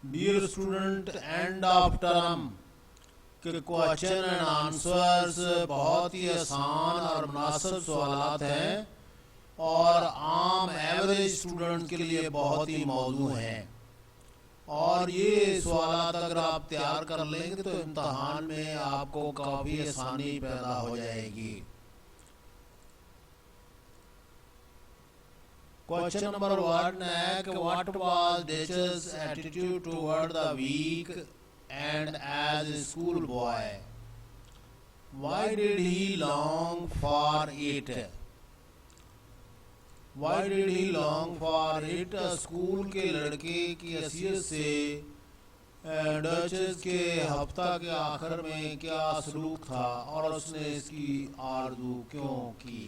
Dear student, end of term के question and answers बहुत ही आसान और मुनासिब सवालात हैं और आम एवरेज स्टूडेंट के लिए बहुत ही मौजू हैं। और ये सवालात अगर आप तैयार कर लेंगे तो इम्तहान में आपको काफ़ी आसानी पैदा हो जाएगी। क्वेश्चन नंबर 1 है कि what was Duchess attitude toward the weekend as a school boy, why did he long for it, why did he long for it. School के लड़के की हैसियत से डचेस के हफ्ता के आखिर में क्या सलूक था और उसने इसकी आरज़ू क्यों की।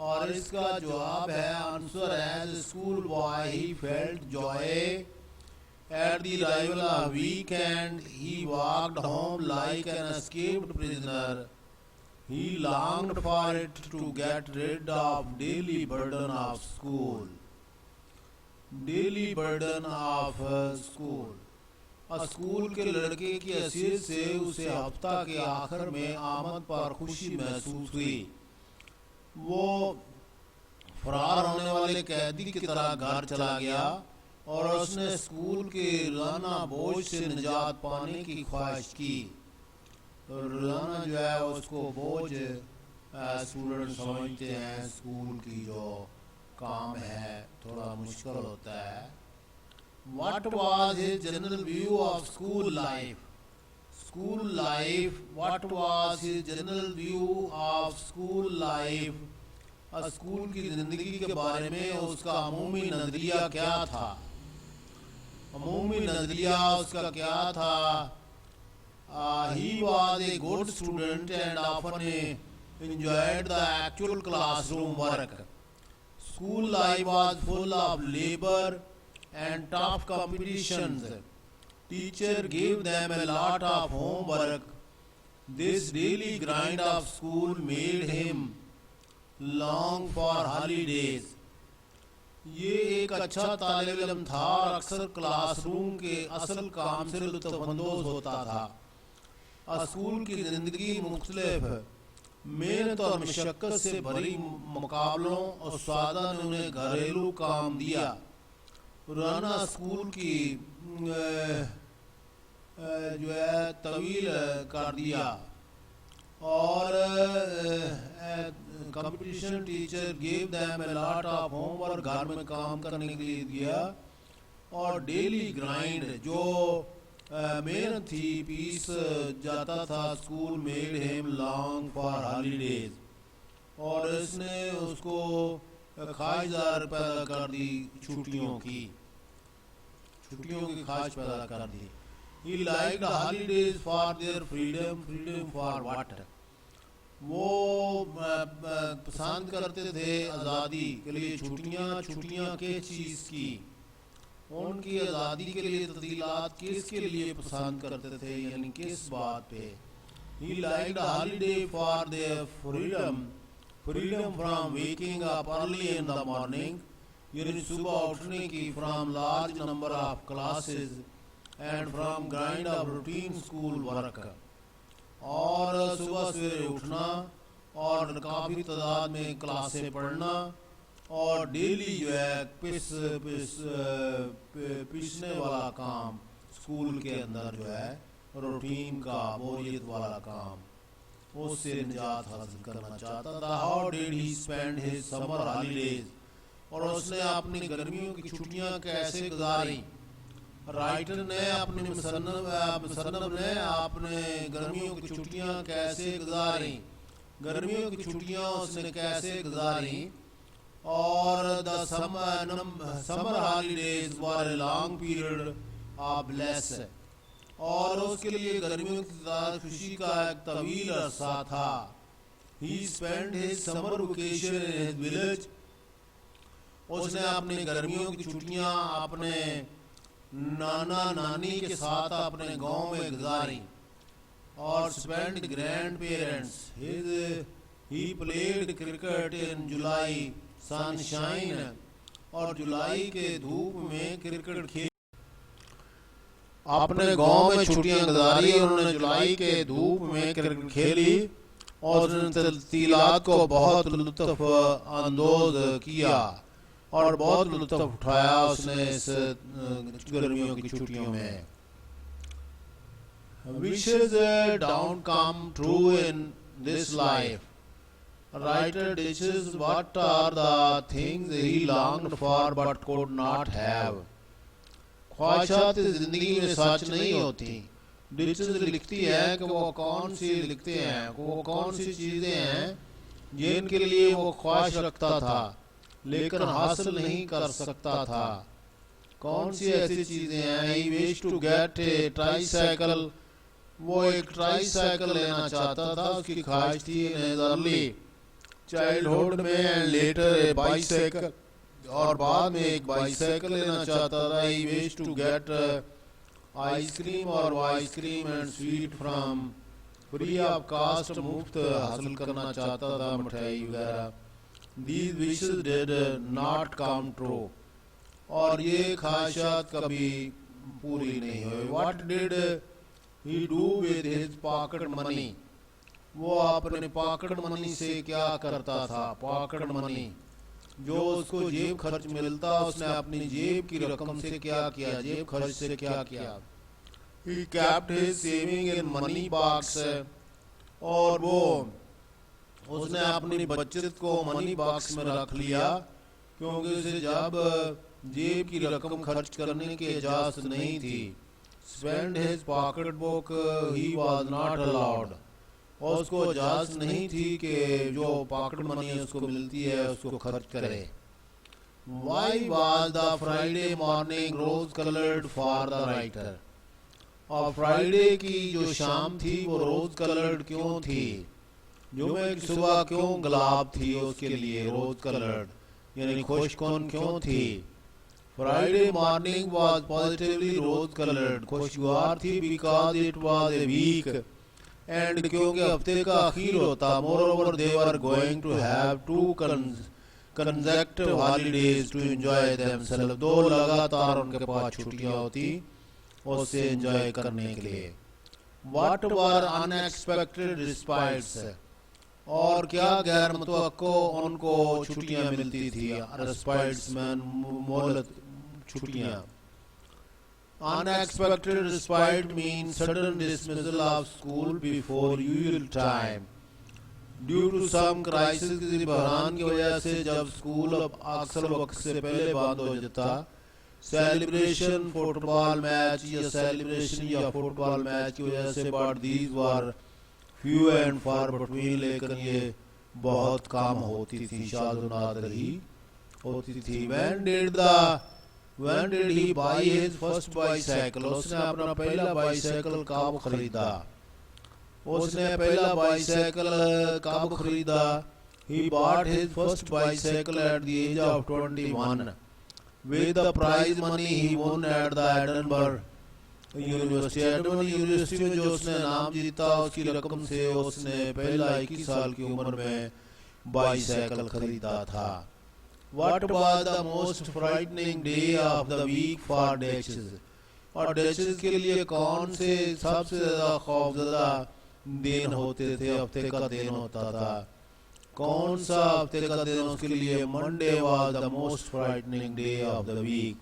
और इसका जवाब है answer as school boy he felt joy at the arrival of weekend, he walked home like an escaped prisoner, he longed for it to get rid of daily burden of school, daily burden of school। School के लड़के की हैसियत से उसे हफ्ता के आखिर में आमद पर खुशी महसूस हुई। वो फरार होने वाले कैदी की तरह घर चला गया और उसने स्कूल के रोजाना बोझ से निजात पाने की ख्वाहिश की। तो रोजाना जो है उसको बोझ स्टूडेंट समझते हैं, स्कूल की जो काम है थोड़ा मुश्किल होता है। What was his general view of school life? School life. What was his general view of school life? School की जिंदगी के बारे में उसका अमूमी नजरिया क्या था, अमूमी नजरिया उसका क्या था। He was a good student and often enjoyed the actual classroom work. School life was full of labor and tough competitions. Teacher gave them a lot of homework. This daily grind of school made him long for holidays. ये एक अच्छा तालिब इल्म था और अक्सर classroom के असल काम से लुत्फ़अंदोज़ होता था। स्कूल की जिंदगी मुख्तलिफ मेहनत और मशक्क़त से भरी मुकाबलों और उस्तादा ने उन्हें घरेलू काम दिया। पुराना स्कूल की जो है तवील कर दिया और competition teacher gave them a lot of homework, घर में काम करने के लिए दिया। और डेली ग्राइंड जो मेहनत थी पीस जाता था school made him long for holidays, और इसने उसको ख्वाहिशदार पैदा कर दी छुट्टियों की, छुट्टियों की ख्वाहिश पैदा कर दी। He liked holidays for their freedom, freedom for what? वो पसंद करते थे आज़ादी के लिए छुट्टियाँ, छुट्टियाँ किस चीज़ की, उनकी आज़ादी के लिए तब्दीलात किसके लिए पसंद करते थे, यानी किस बात पे। He liked holiday for their freedom, freedom from waking up early in the morning, यानी सुबह उठने की, from large number of classes and from grind of routine school work, और सुबह सवेरे उठना और काफ़ी तादाद में क्लासें पढ़ना और डेली जो है पिसने वाला काम स्कूल के अंदर जो है रूटीन का बोरियत वाला काम, उससे निजात हासिल करना चाहता था। How did he spend his summer holidays, और उसने अपनी गर्मियों की छुट्टियां कैसे गुजारी। राइटर ने अपने मुसन्नफ ने अपने गर्मियों की छुट्टियां कैसे गुजारी, गर्मियों की छुट्टियां उसने कैसे गुजारी। और the summer holidays were a long period of bless, और उसके लिए गर्मियों की खुशी का एक तवील अरसा था। He spend his summer vacation in his village, उसने अपनी गर्मियों की छुट्टियां अपने नाना नानी के साथ अपने गांव में गुजारी। और spend grand parents he played cricket in July sunshine, और जुलाई के धूप में क्रिकेट खेल। अपने गांव में छुट्टियां गुजारी। उन्होंने जुलाई के धूप में क्रिकेट खेली और तफसीलात को बहुत लुत्फ अंदोज किया और बहुत लुत्फ उठाया उसने इस गर्मियों की छुट्टियों में। Wishes don't come true in this life. Writer Daiches, what are the things he longed for but could not have? ख्वाहिशात जिंदगी में सच नहीं होती। डिचेस लिखती है कि वो कौन सी लिखते हैं, वो कौन सी चीजें हैं जिनके लिए वो ख्वाहिश रखता था लेकिन हासिल नहीं कर सकता था। कौन सी ऐसी चीजें हैं? He wished to get a tricycle. वो एक ट्राईसाइकिल लेना चाहता था, उसकी ख्वाहिश थी इन अर्ली चाइल्डहुड में, एंड लेटर ए बाइसाइकिल, और बाद में एक बाइसाइकिल लेना चाहता था। He wished to get ice cream और ice cream and sweet from free of cost, मुफ्त हासिल करना चाहता था मिठाई वगैरह। These wishes did not come true. और ये ख्वाहिशात कभी पूरी नहीं हुई। What did he do with his pocket money? वो अपने पॉकेट मनी से क्या करता था? पॉकेट मनी जो उसको जेब खर्च मिलता, उसने अपनी जेब की रकम से क्या किया, जेब खर्च से क्या किया? He kept his saving in money box. और वो उसने अपनी बचत को मनी बॉक्स में रख लिया क्योंकि उसे जब जेब की रकम खर्च करने की इजाजत नहीं थी। Spend his pocketbook, he was not allowed. और उसको इजाजत नहीं थी कि जो पॉकेट मनी उसको मिलती है उसको खर्च करे। Why was the Friday morning rose colored for the writer? और फ्राइडे की जो शाम थी वो रोज कलर्ड क्यों थी? जुमे की सुबह क्यों गुलाब थी उसके लिए? रोज कलर्ड यानी खुशकुन क्यों थी? Friday morning was positively rose colored. खुशगवार थी because it was a week and क्योंकि हफ्ते का आखिर होता। Moreover, they were going to have two consecutive holidays to enjoy themselves. दो लगातार उनके पास छुट्टियां होती उससे एंजॉय करने के लिए। What were unexpected respites? और क्या गैर मुतवक्को उनको छुट्टियां मिलती थी? रेस्पाइट्स में मोहलत छुट्टियां। Unexpected respite means sudden dismissal of school before usual time. Due to some crisis, किसी बहरान की वजह से जब स्कूल अक्सर वक्त से पहले बंद हो जाता। सेलिब्रेशन फुटबॉल मैच या सेलिब्रेशन या फुटबॉल मैच की वजह से, but these were few and far between, लेकिन ये बहुत कम होती थी, शायद नादिर ही होती थी। When did he buy his first bicycle? उसने अपना पहला बाइसाइकिल कब खरीदा? उसने पहला बाइसाइकिल कब खरीदा? He bought his first bicycle at the age of 21 with the prize money he won at the Edinburgh university. Edmund university में जो उसने नाम जीता उसकी रकम से उसने पहला 21 साल की उम्र में बाइसाइकिल खरीदा था। What was the most frightening day of the week for Daiches? और Daiches के लिए कौन से सबसे ज्यादा खौफजदा दिन होते थे? हफ्ते का दिन होता था। कौन सा हफ्ते का दिन उसके लिए? Monday was the most frightening day of the week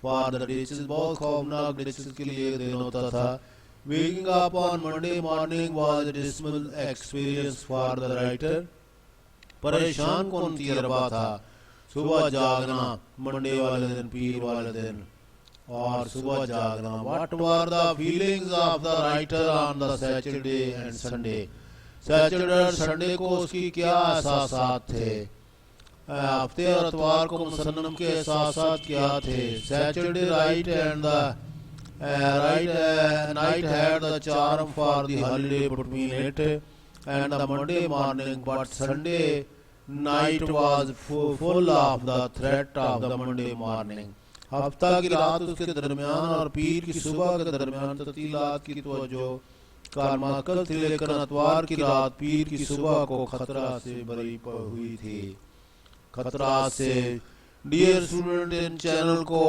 for the Daiches. बहुत खौफनाक Daiches के लिए दिन होता था। Waking up on Monday morning was a dismal experience for the writer. परेशान कौन तजर्बा था? सुबह जागना, मंडे वाले दिन, पीर वाले दिन, और सुबह जागना। What were the feelings of the writer on the Saturday and Sunday? Saturday और संडे को उसकी क्या एहसासात थे? हफ्ते और इतवार को मुसन्नम के एहसासात क्या थे? Saturday night and the night had the charm for the holiday between it and the Monday morning, but Sunday night was full of the threat of the Monday morning. हफ्ता की रात उसके दरमियान और पीर की सुबह के दरमियान ततीलात की तवज्जो कारमाकल थी, लेकिन इतवार की रात पीर की सुबह को खतरा से भरी हुई थी। खतरा से। डियर स्टूडेंट, इन चैनल को